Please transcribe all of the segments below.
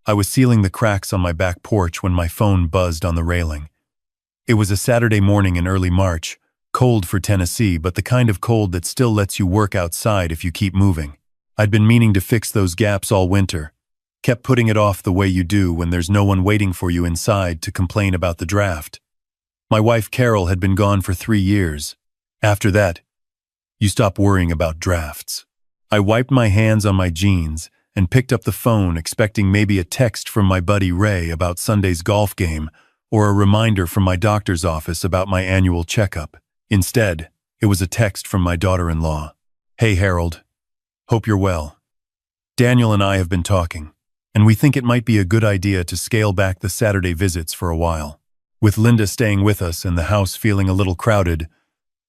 I was sealing the cracks on my back porch when my phone buzzed on the railing. It was a Saturday morning in early March, cold for Tennessee, but the kind of cold that still lets you work outside if you keep moving. I'd been meaning to fix those gaps all winter, kept putting it off the way you do when there's no one waiting for you inside to complain about the draft. My wife Carol had been gone for 3 years. After that, you stop worrying about drafts. I wiped my hands on my jeans and picked up the phone, expecting maybe a text from my buddy Ray about Sunday's golf game or a reminder from my doctor's office about my annual checkup. Instead, it was a text from my daughter-in-law. "Hey Harold, hope you're well. Daniel and I have been talking, and we think it might be a good idea to scale back the Saturday visits for a while. With Linda staying with us and the house feeling a little crowded,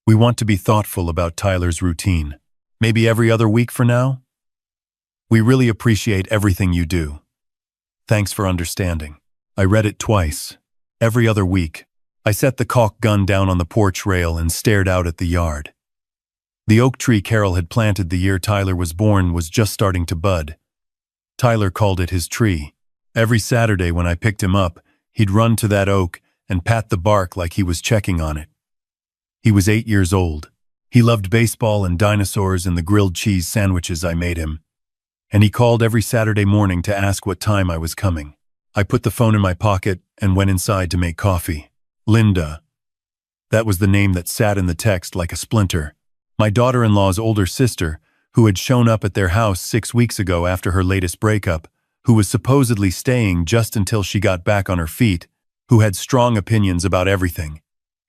we want to be thoughtful about Tyler's routine. Maybe every other week for now? We really appreciate everything you do. Thanks for understanding." I read it twice. Every other week. I set the caulk gun down on the porch rail and stared out at the yard. The oak tree Carol had planted the year Tyler was born was just starting to bud. Tyler called it his tree. Every Saturday when I picked him up, he'd run to that oak and pat the bark like he was checking on it. He was 8 years old. He loved baseball and dinosaurs and the grilled cheese sandwiches I made him. And he called every Saturday morning to ask what time I was coming. I put the phone in my pocket and went inside to make coffee. Linda. That was the name that sat in the text like a splinter. My daughter-in-law's older sister, who had shown up at their house 6 weeks ago after her latest breakup, who was supposedly staying just until she got back on her feet, who had strong opinions about everything,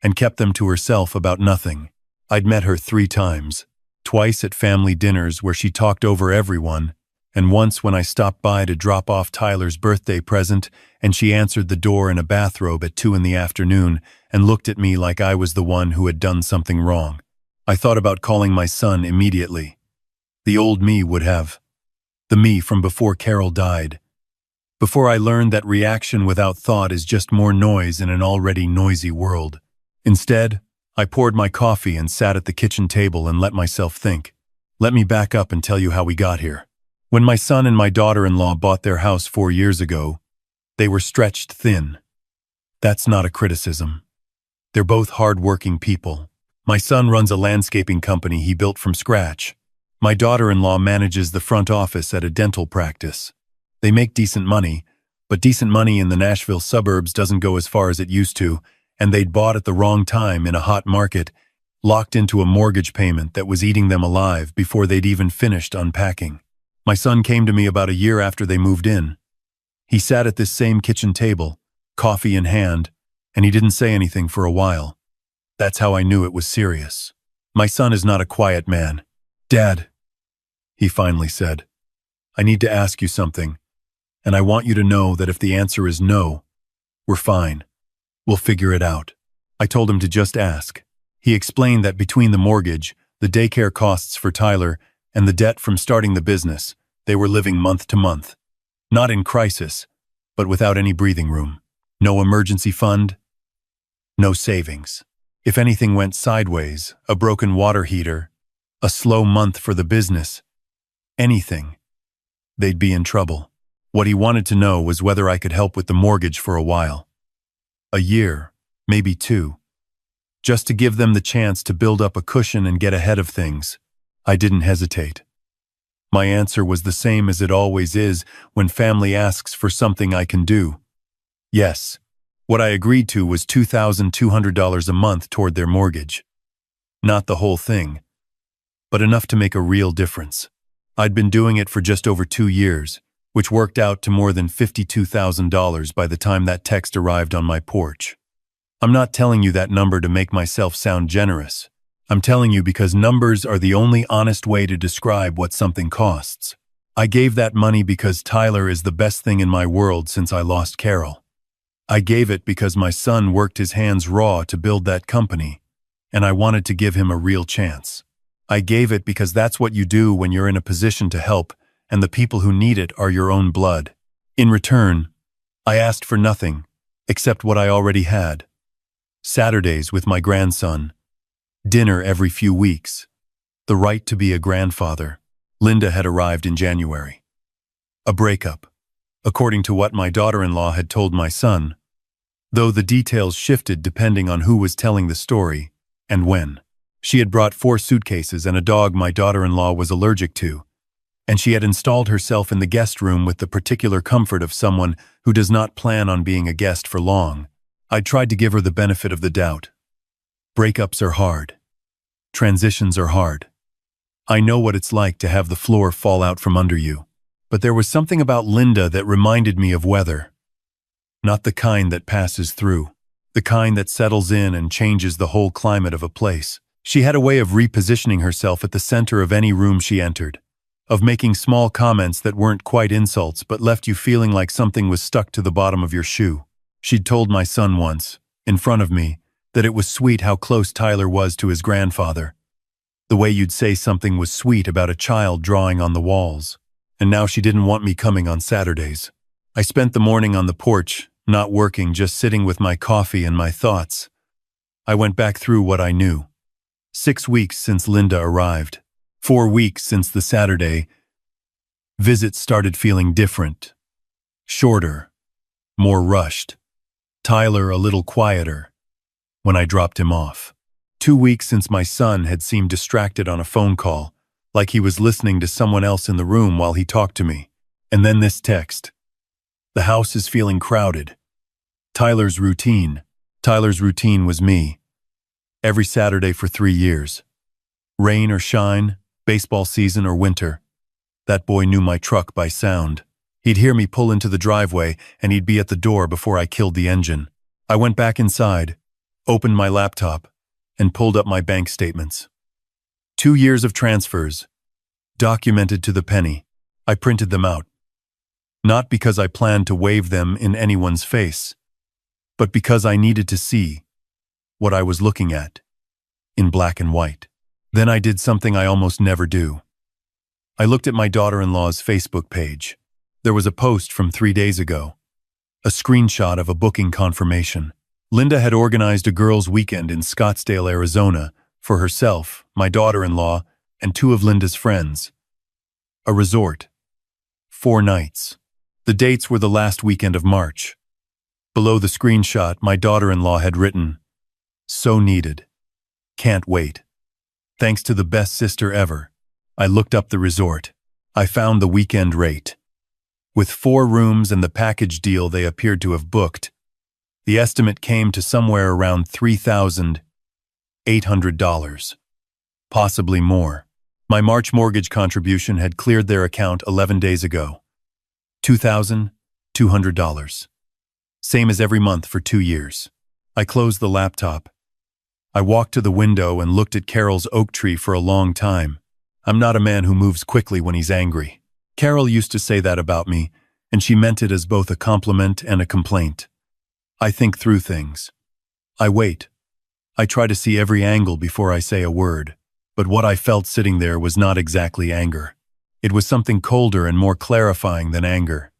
and kept them to herself about nothing. I'd met her 3 times, twice at family dinners where she talked over everyone, and once when I stopped by to drop off Tyler's birthday present and she answered the door in a bathrobe at 2 in the afternoon and looked at me like I was the one who had done something wrong. I thought about calling my son immediately. The old me would have. The me from before Carol died. Before I learned that reaction without thought is just more noise in an already noisy world. Instead, I poured my coffee and sat at the kitchen table and let myself think. Let me back up and tell you how we got here. When my son and my daughter-in-law bought their house 4 years ago, they were stretched thin. That's not a criticism. They're both hard-working people. My son runs a landscaping company he built from scratch. My daughter-in-law manages the front office at a dental practice. They make decent money, but decent money in the Nashville suburbs doesn't go as far as it used to, and they'd bought at the wrong time in a hot market, locked into a mortgage payment that was eating them alive before they'd even finished unpacking. My son came to me about a year after they moved in. He sat at this same kitchen table, coffee in hand, and he didn't say anything for a while. That's how I knew it was serious. My son is not a quiet man. "Dad," he finally said, "I need to ask you something, and I want you to know that if the answer is no, we're fine. We'll figure it out." I told him to just ask. He explained that between the mortgage, the daycare costs for Tyler, and the debt from starting the business, they were living month to month. Not in crisis, but without any breathing room. No emergency fund, no savings. If anything went sideways, a broken water heater, a slow month for the business, anything, they'd be in trouble. What he wanted to know was whether I could help with the mortgage for a while. A year, maybe 2. Just to give them the chance to build up a cushion and get ahead of things. I didn't hesitate. My answer was the same as it always is when family asks for something I can do. Yes. What I agreed to was $2,200 a month toward their mortgage. Not the whole thing, but enough to make a real difference. I'd been doing it for just over 2 years, which worked out to more than $52,000 by the time that text arrived on my porch. I'm not telling you that number to make myself sound generous. I'm telling you because numbers are the only honest way to describe what something costs. I gave that money because Tyler is the best thing in my world since I lost Carol. I gave it because my son worked his hands raw to build that company, and I wanted to give him a real chance. I gave it because that's what you do when you're in a position to help, and the people who need it are your own blood. In return, I asked for nothing, except what I already had. Saturdays with my grandson. Dinner every few weeks. The right to be a grandfather. Linda had arrived in January. A breakup. according to what my daughter-in-law had told my son, though the details shifted depending on who was telling the story and when. She had brought 4 suitcases and a dog my daughter-in-law was allergic to, and she had installed herself in the guest room with the particular comfort of someone who does not plan on being a guest for long. I tried to give her the benefit of the doubt. Breakups are hard. Transitions are hard. I know what it's like to have the floor fall out from under you. But there was something about Linda that reminded me of weather. Not the kind that passes through, the kind that settles in and changes the whole climate of a place. She had a way of repositioning herself at the center of any room she entered, of making small comments that weren't quite insults but left you feeling like something was stuck to the bottom of your shoe. She'd told my son once, in front of me, that it was sweet how close Tyler was to his grandfather. The way you'd say something was sweet about a child drawing on the walls. And now she didn't want me coming on Saturdays. I spent the morning on the porch, not working, just sitting with my coffee and my thoughts. I went back through what I knew. 6 weeks since Linda arrived. 4 weeks since the Saturday. Visits started feeling different. Shorter. More rushed. Tyler a little quieter when I dropped him off. 2 weeks since my son had seemed distracted on a phone call, like he was listening to someone else in the room while he talked to me. And then this text. The house is feeling crowded. Tyler's routine. Tyler's routine was me. Every Saturday for 3 years. Rain or shine, baseball season or winter. That boy knew my truck by sound. He'd hear me pull into the driveway and he'd be at the door before I killed the engine. I went back inside, opened my laptop, and pulled up my bank statements. 2 years of transfers, documented to the penny. I printed them out. Not because I planned to wave them in anyone's face, but because I needed to see what I was looking at, in black and white. Then I did something I almost never do. I looked at my daughter-in-law's Facebook page. There was a post from 3 days ago, a screenshot of a booking confirmation. Linda had organized a girls' weekend in Scottsdale, Arizona, for herself, my daughter-in-law, and 2 of Linda's friends. A resort. 4 nights. The dates were the last weekend of March. Below the screenshot, my daughter-in-law had written, "So needed. Can't wait. Thanks to the best sister ever." I looked up the resort. I found the weekend rate. With 4 rooms and the package deal they appeared to have booked, the estimate came to somewhere around $3,800. Possibly more. My March mortgage contribution had cleared their account 11 days ago. $2,200. Same as every month for 2 years. I closed the laptop. I walked to the window and looked at Carol's oak tree for a long time. I'm not a man who moves quickly when he's angry. Carol used to say that about me, and she meant it as both a compliment and a complaint. I think through things. I wait. I try to see every angle before I say a word. But what I felt sitting there was not exactly anger. It was something colder and more clarifying than anger.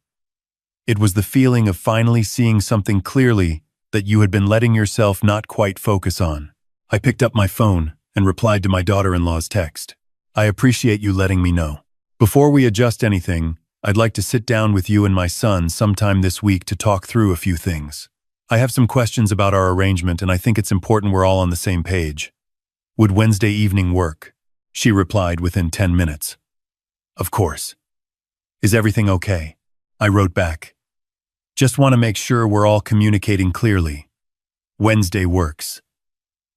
It was the feeling of finally seeing something clearly that you had been letting yourself not quite focus on. I picked up my phone and replied to my daughter-in-law's text. I appreciate you letting me know. Before we adjust anything, I'd like to sit down with you and my son sometime this week to talk through a few things. I have some questions about our arrangement and I think it's important we're all on the same page. Would Wednesday evening work? She replied within 10 minutes. Of course. Is everything okay? I wrote back. Just want to make sure we're all communicating clearly. Wednesday works.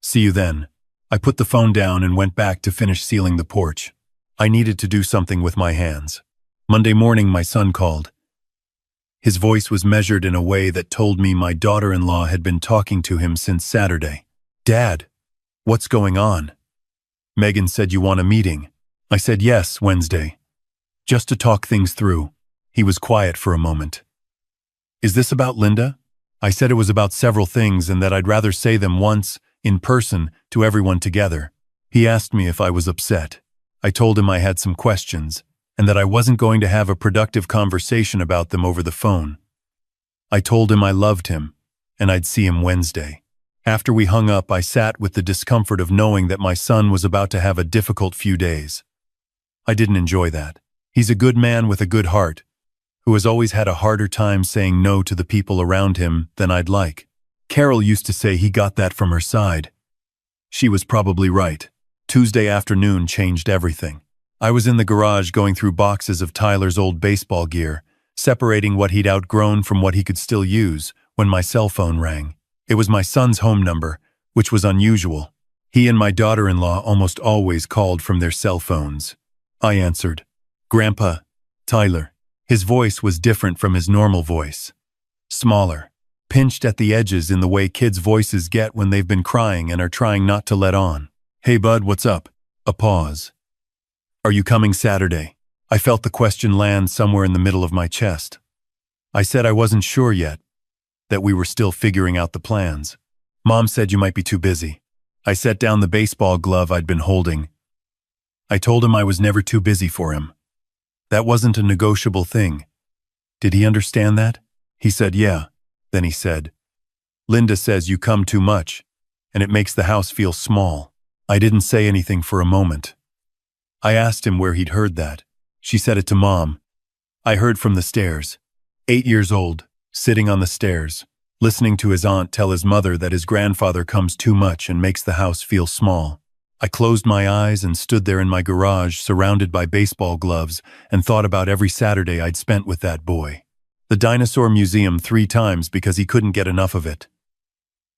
See you then. I put the phone down and went back to finish sealing the porch. I needed to do something with my hands. Monday morning, my son called. His voice was measured in a way that told me my daughter-in-law had been talking to him since Saturday. Dad, what's going on? Megan said you want a meeting. I said yes, Wednesday. Just to talk things through. He was quiet for a moment. Is this about Linda? I said it was about several things and that I'd rather say them once, in person, to everyone together. He asked me if I was upset. I told him I had some questions, and that I wasn't going to have a productive conversation about them over the phone. I told him I loved him, and I'd see him Wednesday. After we hung up, I sat with the discomfort of knowing that my son was about to have a difficult few days. I didn't enjoy that. He's a good man with a good heart, who has always had a harder time saying no to the people around him than I'd like. Carol used to say he got that from her side. She was probably right. Tuesday afternoon changed everything. I was in the garage going through boxes of Tyler's old baseball gear, separating what he'd outgrown from what he could still use, when my cell phone rang. It was my son's home number, which was unusual. He and my daughter-in-law almost always called from their cell phones. I answered. "Grandpa, Tyler." His voice was different from his normal voice. Smaller, pinched at the edges in the way kids' voices get when they've been crying and are trying not to let on. "Hey bud, what's up?" A pause. "Are you coming Saturday?" I felt the question land somewhere in the middle of my chest. I said I wasn't sure yet, that we were still figuring out the plans. Mom said you might be too busy. I set down the baseball glove I'd been holding. I told him I was never too busy for him. That wasn't a negotiable thing. Did he understand that? He said, "Yeah." Then he said, "Linda says you come too much, and it makes the house feel small." I didn't say anything for a moment. I asked him where he'd heard that. She said it to Mom. I heard from the stairs. 8 years old, sitting on the stairs, listening to his aunt tell his mother that his grandfather comes too much and makes the house feel small. I closed my eyes and stood there in my garage, surrounded by baseball gloves, and thought about every Saturday I'd spent with that boy. The dinosaur museum 3 times because he couldn't get enough of it.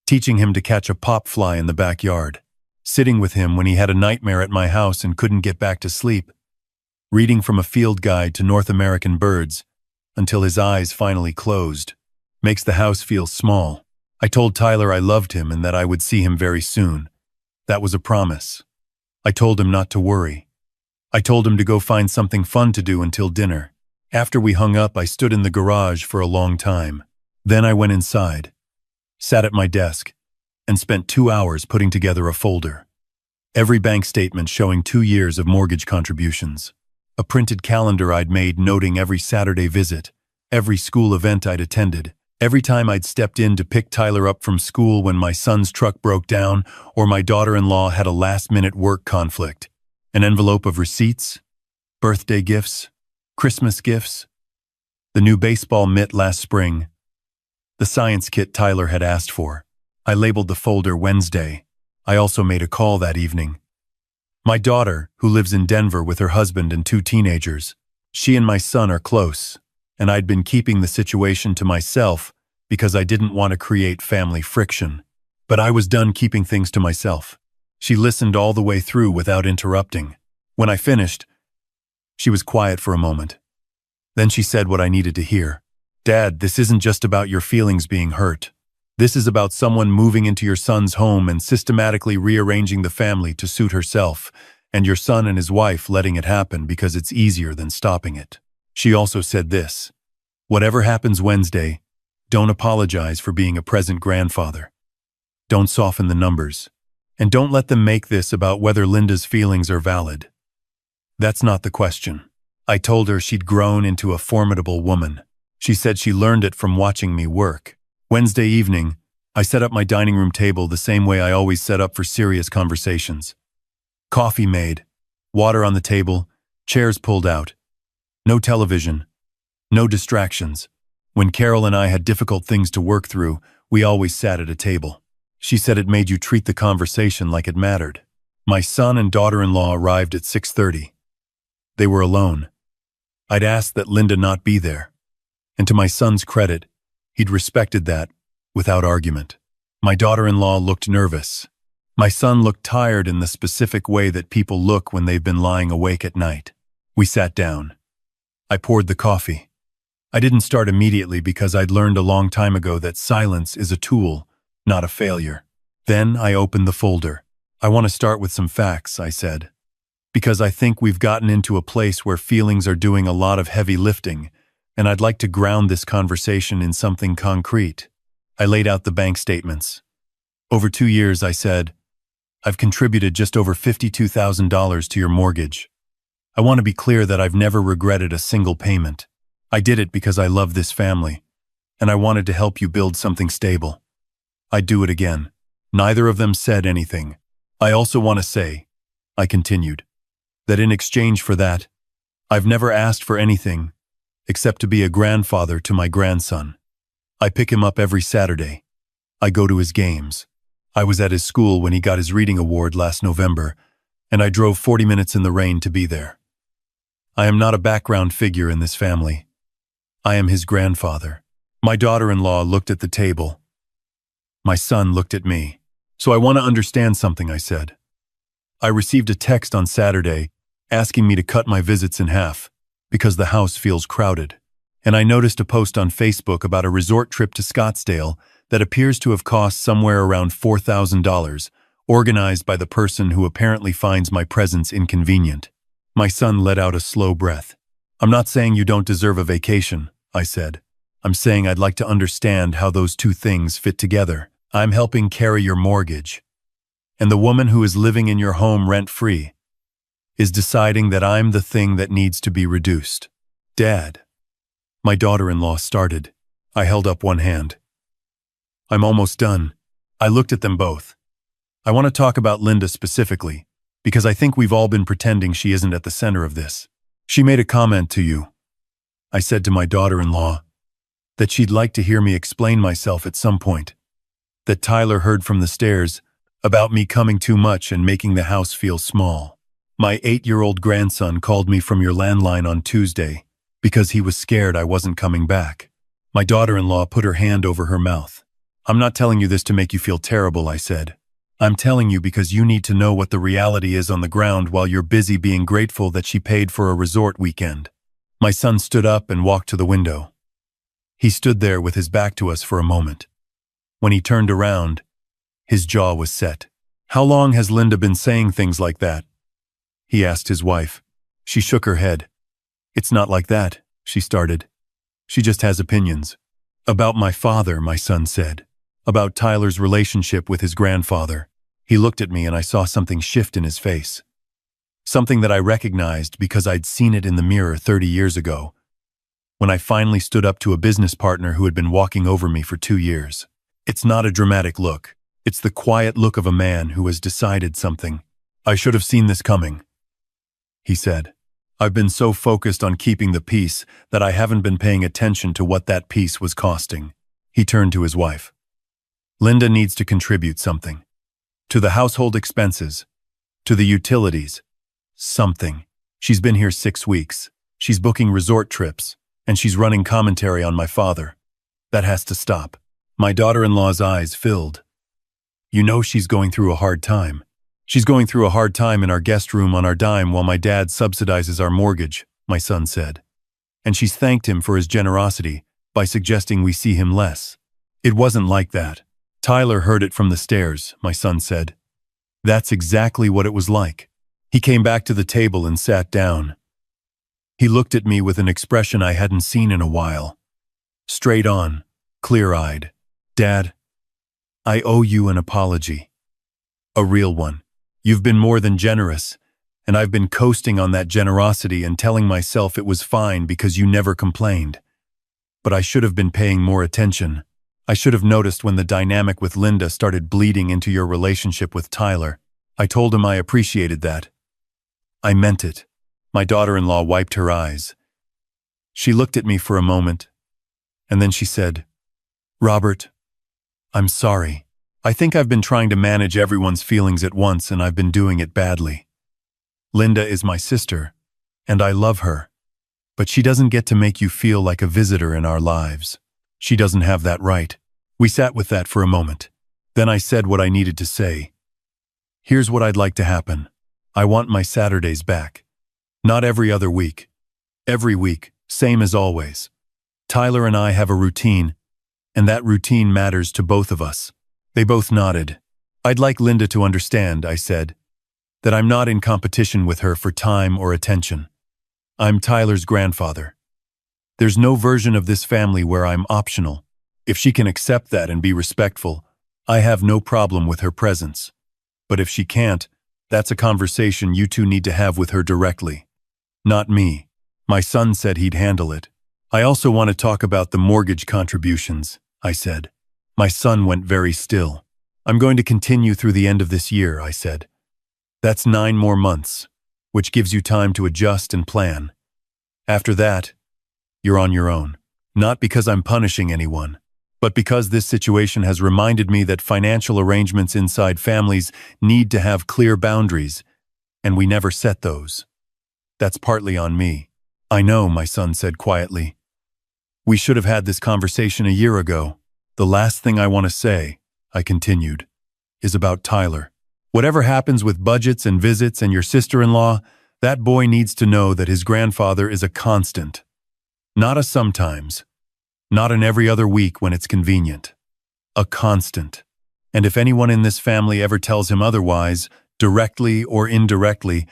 Teaching him to catch a pop fly in the backyard. Sitting with him when he had a nightmare at my house and couldn't get back to sleep. Reading from a field guide to North American birds until his eyes finally closed. Makes the house feel small. I told Tyler I loved him and that I would see him very soon. That was a promise. I told him not to worry. I told him to go find something fun to do until dinner. After we hung up, I stood in the garage for a long time. Then I went inside, sat at my desk, and spent 2 hours putting together a folder. Every bank statement showing 2 years of mortgage contributions. A printed calendar I'd made noting every Saturday visit, every school event I'd attended, every time I'd stepped in to pick Tyler up from school when my son's truck broke down or my daughter-in-law had a last-minute work conflict. An envelope of receipts, birthday gifts, Christmas gifts, the new baseball mitt last spring, the science kit Tyler had asked for. I labeled the folder Wednesday. I also made a call that evening. My daughter, who lives in Denver with her husband and 2 teenagers, she and my son are close, and I'd been keeping the situation to myself because I didn't want to create family friction. But I was done keeping things to myself. She listened all the way through without interrupting. When I finished, she was quiet for a moment. Then she said what I needed to hear. "Dad, this isn't just about your feelings being hurt. This is about someone moving into your son's home and systematically rearranging the family to suit herself, and your son and his wife letting it happen because it's easier than stopping it." She also said this: "Whatever happens Wednesday, don't apologize for being a present grandfather. Don't soften the numbers. And don't let them make this about whether Linda's feelings are valid. That's not the question." I told her she'd grown into a formidable woman. She said she learned it from watching me work. Wednesday evening, I set up my dining room table the same way I always set up for serious conversations. Coffee made, water on the table, chairs pulled out. No television, no distractions. When Carol and I had difficult things to work through, we always sat at a table. She said it made you treat the conversation like it mattered. My son and daughter-in-law arrived at 6:30. They were alone. I'd asked that Linda not be there, and to my son's credit, he'd respected that without argument. My daughter-in-law looked nervous. My son looked tired in the specific way that people look when they've been lying awake at night. We sat down. I poured the coffee. I didn't start immediately because I'd learned a long time ago that silence is a tool, not a failure. Then I opened the folder. "I want to start with some facts," I said, "because I think we've gotten into a place where feelings are doing a lot of heavy lifting, and I'd like to ground this conversation in something concrete." I laid out the bank statements. Over 2 years, I said, "I've contributed just over $52,000 to your mortgage. I want to be clear that I've never regretted a single payment. I did it because I love this family, and I wanted to help you build something stable. I'd do it again." Neither of them said anything. "I also want to say," I continued, "that in exchange for that, I've never asked for anything, except to be a grandfather to my grandson. I pick him up every Saturday. I go to his games. I was at his school when he got his reading award last November, and I drove 40 minutes in the rain to be there. I am not a background figure in this family. I am his grandfather. My daughter-in-law looked at the table. My son looked at me. So I want to understand something, I said. I received a text on Saturday asking me to cut my visits in half because the house feels crowded. And I noticed a post on Facebook about a resort trip to Scottsdale that appears to have cost somewhere around $4,000, organized by the person who apparently finds my presence inconvenient. My son let out a slow breath. I'm not saying you don't deserve a vacation, I said. I'm saying I'd like to understand how those two things fit together. I'm helping carry your mortgage, and the woman who is living in your home rent-free is deciding that I'm the thing that needs to be reduced. Dad. My daughter-in-law started. I held up one hand. I'm almost done. I looked at them both. I want to talk about Linda specifically, because I think we've all been pretending she isn't at the center of this. She made a comment to you. I said to my daughter-in-law that she'd like to hear me explain myself at some point. That Tyler heard from the stairs about me coming too much and making the house feel small. My 8-year-old grandson called me from your landline on Tuesday because he was scared I wasn't coming back. My daughter-in-law put her hand over her mouth. I'm not telling you this to make you feel terrible, I said. I'm telling you because you need to know what the reality is on the ground while you're busy being grateful that she paid for a resort weekend. My son stood up and walked to the window. He stood there with his back to us for a moment. When he turned around, his jaw was set. How long has Linda been saying things like that? He asked his wife. She shook her head. It's not like that, she started. She just has opinions. About my father, my son said. About Tyler's relationship with his grandfather. He looked at me and I saw something shift in his face. Something that I recognized because I'd seen it in the mirror 30 years ago, when I finally stood up to a business partner who had been walking over me for 2 years. It's not a dramatic look. It's the quiet look of a man who has decided something. I should have seen this coming, he said. I've been so focused on keeping the peace that I haven't been paying attention to what that peace was costing. He turned to his wife. Linda needs to contribute something. To the household expenses. To the utilities. Something. She's been here 6 weeks. She's booking resort trips. And she's running commentary on my father. That has to stop. My daughter-in-law's eyes filled. You know she's going through a hard time. She's going through a hard time in our guest room on our dime while my dad subsidizes our mortgage, my son said. And she's thanked him for his generosity by suggesting we see him less. It wasn't like that. Tyler heard it from the stairs, my son said. That's exactly what it was like. He came back to the table and sat down. He looked at me with an expression I hadn't seen in a while. Straight on, clear-eyed. Dad, I owe you an apology. A real one. You've been more than generous, and I've been coasting on that generosity and telling myself it was fine because you never complained. But I should have been paying more attention. I should have noticed when the dynamic with Linda started bleeding into your relationship with Tyler. I told him I appreciated that. I meant it. My daughter-in-law wiped her eyes. She looked at me for a moment, and then she said, Robert, I'm sorry. I think I've been trying to manage everyone's feelings at once and I've been doing it badly. Linda is my sister, and I love her. But she doesn't get to make you feel like a visitor in our lives. She doesn't have that right. We sat with that for a moment. Then I said what I needed to say. Here's what I'd like to happen. I want my Saturdays back. Not every other week. Every week, same as always. Tyler and I have a routine, and that routine matters to both of us. They both nodded. I'd like Linda to understand, I said, that I'm not in competition with her for time or attention. I'm Tyler's grandfather. There's no version of this family where I'm optional. If she can accept that and be respectful, I have no problem with her presence. But if she can't, that's a conversation you two need to have with her directly. Not me. My son said he'd handle it. I also want to talk about the mortgage contributions, I said. My son went very still. I'm going to continue through the end of this year, I said. That's 9 more months, which gives you time to adjust and plan. After that, You're on your own. Not because I'm punishing anyone, but because this situation has reminded me that financial arrangements inside families need to have clear boundaries, and we never set those. That's partly on me. I know, my son said quietly. We should have had this conversation a year ago. The last thing I want to say, I continued, is about Tyler. Whatever happens with budgets and visits and your sister-in-law, that boy needs to know that his grandfather is a constant. Not a sometimes. Not an every other week when it's convenient. A constant. And if anyone in this family ever tells him otherwise, directly or indirectly,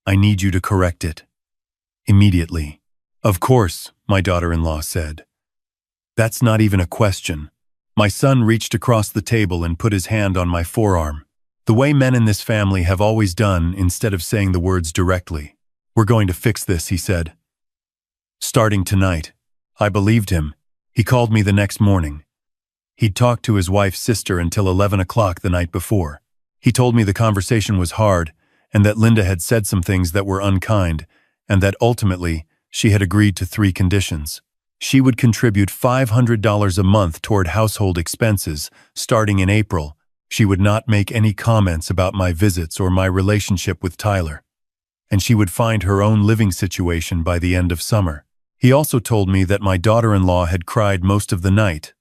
I need you to correct it. Immediately. Of course, my daughter-in-law said. That's not even a question. My son reached across the table and put his hand on my forearm. The way men in this family have always done instead of saying the words directly. We're going to fix this, he said. Starting tonight. I believed him. He called me the next morning. He'd talked to his wife's sister until 11 o'clock the night before. He told me the conversation was hard and that Linda had said some things that were unkind and that ultimately she had agreed to 3 conditions. She would contribute $500 a month toward household expenses starting in April. She would not make any comments about my visits or my relationship with Tyler. And she would find her own living situation by the end of summer. He also told me that my daughter-in-law had cried most of the night.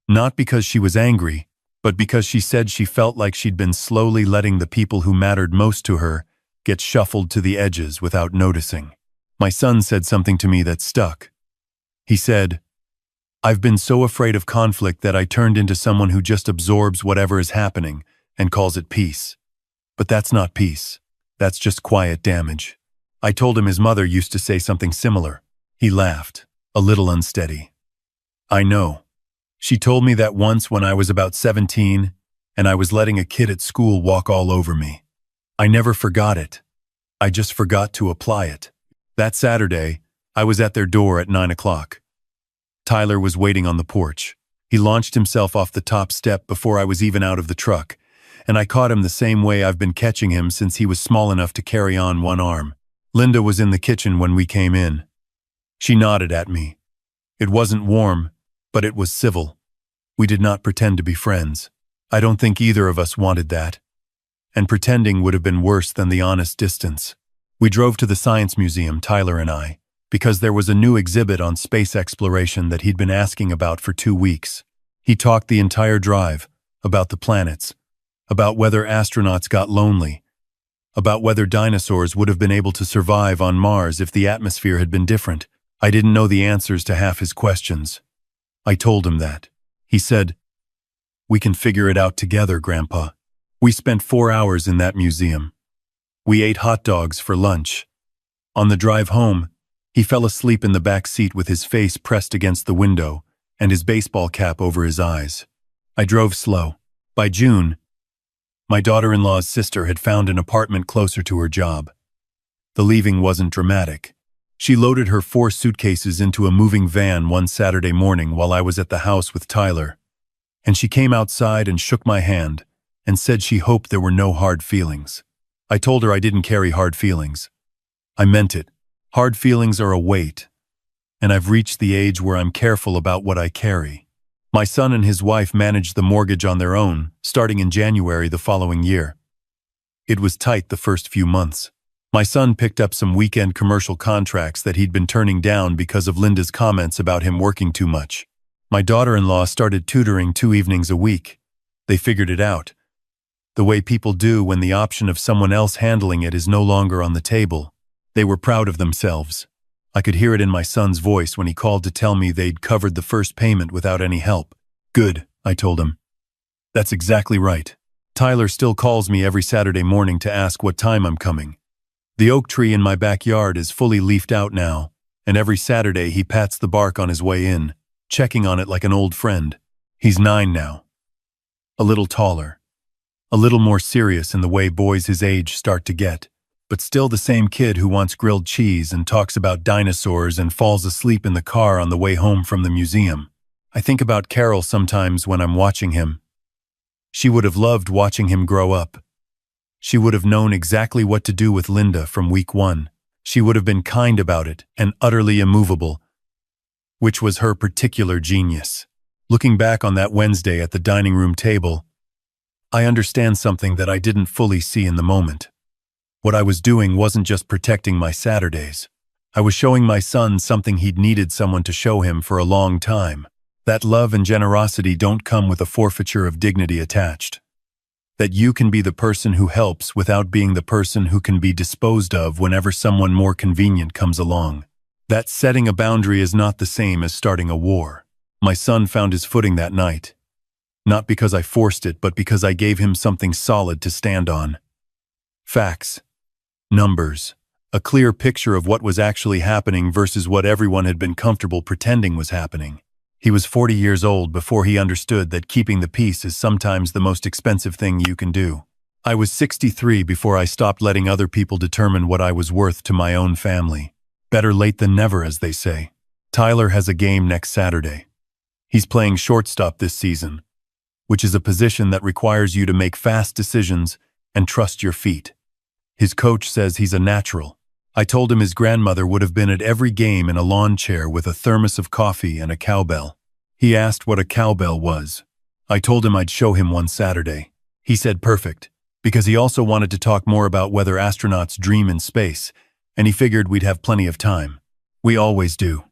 Not because she was angry, but because she said she felt like she'd been slowly letting the people who mattered most to her get shuffled to the edges without noticing. My son said something to me that stuck. He said, I've been so afraid of conflict that I turned into someone who just absorbs whatever is happening and calls it peace. But that's not peace. That's just quiet damage. I told him his mother used to say something similar. He laughed, a little unsteady. I know. She told me that once when I was about 17 and I was letting a kid at school walk all over me. I never forgot it. I just forgot to apply it. That Saturday, I was at their door at 9 o'clock. Tyler was waiting on the porch. He launched himself off the top step before I was even out of the truck, and I caught him the same way I've been catching him since he was small enough to carry on one arm. Linda was in the kitchen when we came in. She nodded at me. It wasn't warm, but it was civil. We did not pretend to be friends. I don't think either of us wanted that. And pretending would have been worse than the honest distance. We drove to the Science Museum, Tyler and I, because there was a new exhibit on space exploration that he'd been asking about for 2 weeks. He talked the entire drive about the planets, about whether astronauts got lonely, about whether dinosaurs would have been able to survive on Mars if the atmosphere had been different. I didn't know the answers to half his questions. I told him that. He said, "We can figure it out together, Grandpa." We spent 4 hours in that museum. We ate hot dogs for lunch. On the drive home, he fell asleep in the back seat with his face pressed against the window and his baseball cap over his eyes. I drove slow. By June, my daughter-in-law's sister had found an apartment closer to her job. The leaving wasn't dramatic. She loaded her 4 suitcases into a moving van one Saturday morning while I was at the house with Tyler, and she came outside and shook my hand and said she hoped there were no hard feelings. I told her I didn't carry hard feelings. I meant it. Hard feelings are a weight, and I've reached the age where I'm careful about what I carry. My son and his wife managed the mortgage on their own, starting in January the following year. It was tight the first few months. My son picked up some weekend commercial contracts that he'd been turning down because of Linda's comments about him working too much. My daughter-in-law started tutoring 2 evenings a week. They figured it out. The way people do when the option of someone else handling it is no longer on the table. They were proud of themselves. I could hear it in my son's voice when he called to tell me they'd covered the first payment without any help. Good, I told him. That's exactly right. Tyler still calls me every Saturday morning to ask what time I'm coming. The oak tree in my backyard is fully leafed out now, and every Saturday he pats the bark on his way in, checking on it like an old friend. He's 9 now. A little taller. A little more serious in the way boys his age start to get, but still the same kid who wants grilled cheese and talks about dinosaurs and falls asleep in the car on the way home from the museum. I think about Carol sometimes when I'm watching him. She would have loved watching him grow up. She would have known exactly what to do with Linda from week 1. She would have been kind about it and utterly immovable which was her particular genius. Looking back on that Wednesday at the dining room table, I understand something that I didn't fully see in the moment. What I was doing wasn't just protecting my Saturdays. I was showing my son something he'd needed someone to show him for a long time. That love and generosity don't come with a forfeiture of dignity attached. That you can be the person who helps without being the person who can be disposed of whenever someone more convenient comes along. That setting a boundary is not the same as starting a war. My son found his footing that night. Not because I forced it, but because I gave him something solid to stand on. Facts. Numbers. A clear picture of what was actually happening versus what everyone had been comfortable pretending was happening. He was 40 years old before he understood that keeping the peace is sometimes the most expensive thing you can do. I was 63 before I stopped letting other people determine what I was worth to my own family. Better late than never, as they say. Tyler has a game next Saturday. He's playing shortstop this season, which is a position that requires you to make fast decisions and trust your feet. His coach says he's a natural. I told him his grandmother would have been at every game in a lawn chair with a thermos of coffee and a cowbell. He asked what a cowbell was. I told him I'd show him one Saturday. He said perfect, because he also wanted to talk more about whether astronauts dream in space, and he figured we'd have plenty of time. We always do.